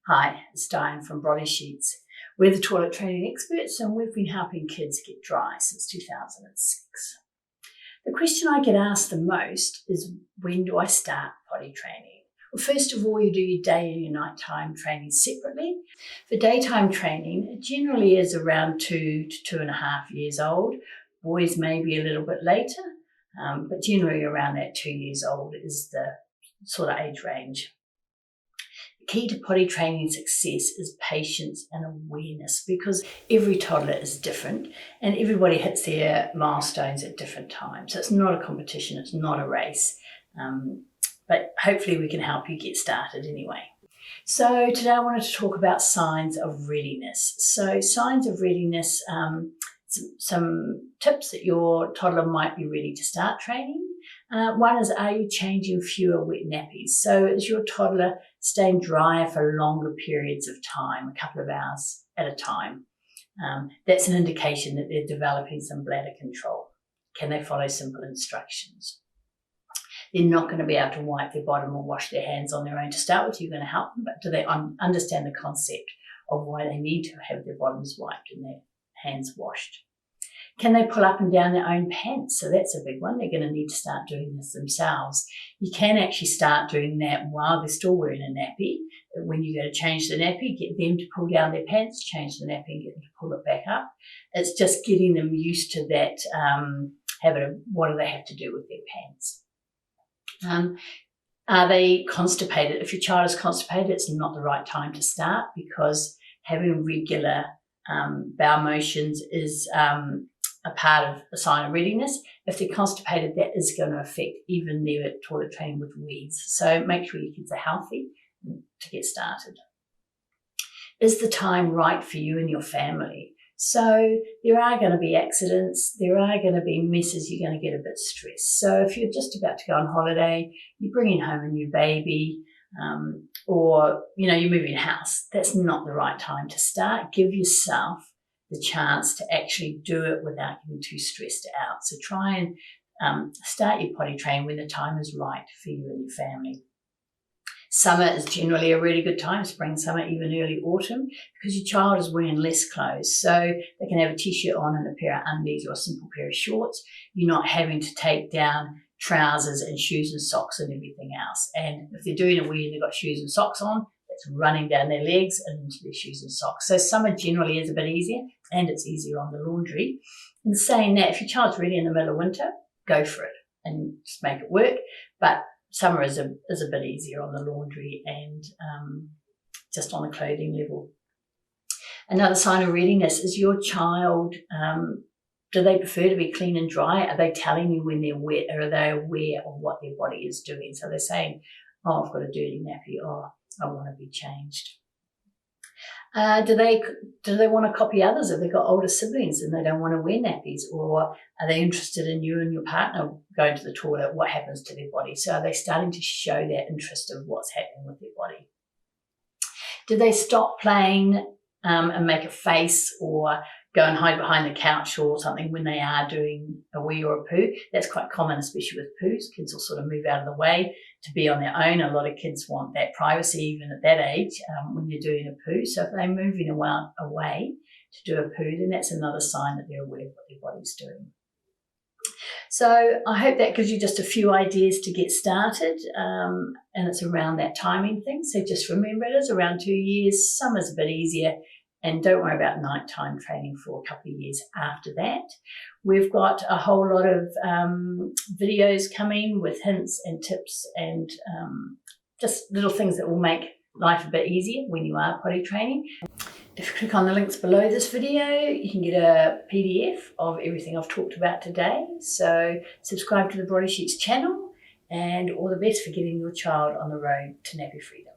Hi, it's Diane from Brolly Sheets. We're the toilet training experts and we've been helping kids get dry since 2006. The question I get asked the most is, when do I start potty training? Well, first of all, you do your day and your nighttime training separately. For daytime training, it generally is around 2 to 2.5 years old. Boys may be a little bit later, but generally around that 2 years old is the sort of age range. The key to potty training success is patience and awareness, because every toddler is different and everybody hits their milestones at different times. So it's not a competition, it's not a race, but hopefully we can help you get started anyway. So today I wanted to talk about signs of readiness. So signs of readiness, some tips that your toddler might be ready to start training. One is, are you changing fewer wet nappies? So is your toddler staying drier for longer periods of time, a couple of hours at a time? That's an indication that they're developing some bladder control. Can they follow simple instructions? They're not going to be able to wipe their bottom or wash their hands on their own to start with. You're going to help them, but do they understand the concept of why they need to have their bottoms wiped and their hands washed? Can they pull up and down their own pants? So that's a big one. They're going to need to start doing this themselves. You can actually start doing that while they're still wearing a nappy. When you go to change the nappy, get them to pull down their pants, change the nappy and get them to pull it back up. It's just getting them used to that habit of what do they have to do with their pants. Are they constipated? If your child is constipated, it's not the right time to start, because having regular bowel motions is a part of a sign of readiness. If they're constipated, that is going to affect even their toilet training with weeds. So make sure your kids are healthy to get started. Is the time right for you and your family? So there are going to be accidents, there are going to be messes, you're going to get a bit stressed. So if you're just about to go on holiday, you're bringing home a new baby, or you're moving house, that's not the right time to start. Give yourself the chance to actually do it without getting too stressed out. So try and start your potty training when the time is right for you and your family. Summer is generally a really good time, spring, summer, even early autumn, because your child is wearing less clothes. So they can have a t-shirt on and a pair of undies or a simple pair of shorts. You're not having to take down trousers and shoes and socks and everything else. And if they're doing a wee and they've got shoes and socks on, it's running down their legs and into their shoes and socks. So summer generally is a bit easier, and it's easier on the laundry. And saying that, if your child's ready in the middle of winter, go for it and just make it work. But summer is a bit easier on the laundry and just on the clothing level. Another sign of readiness is your child, do they prefer to be clean and dry? Are they telling you when they're wet, or are they aware of what their body is doing? So they're saying, oh, I've got a dirty nappy, oh, I want to be changed. Do they want to copy others? Have they got older siblings and they don't want to wear nappies? Or are they interested in you and your partner going to the toilet? What happens to their body? So are they starting to show that interest of what's happening with their body? Do they stop playing and make a face, or go and hide behind the couch or something when they are doing a wee or a poo? That's quite common, especially with poos. Kids will sort of move out of the way to be on their own. A lot of kids want that privacy even at that age when they're doing a poo. So if they're moving away to do a poo, then that's another sign that they're aware of what their body's doing. So I hope that gives you just a few ideas to get started, and it's around that timing thing. So just remember, it is around 2 years. Summer's a bit easier, and don't worry about nighttime training for a couple of years after that. We've got a whole lot of videos coming with hints and tips and just little things that will make life a bit easier when you are potty training. If you click on the links below this video, you can get a PDF of everything I've talked about today. So subscribe to the Brolly Sheets channel, and all the best for getting your child on the road to nappy freedom.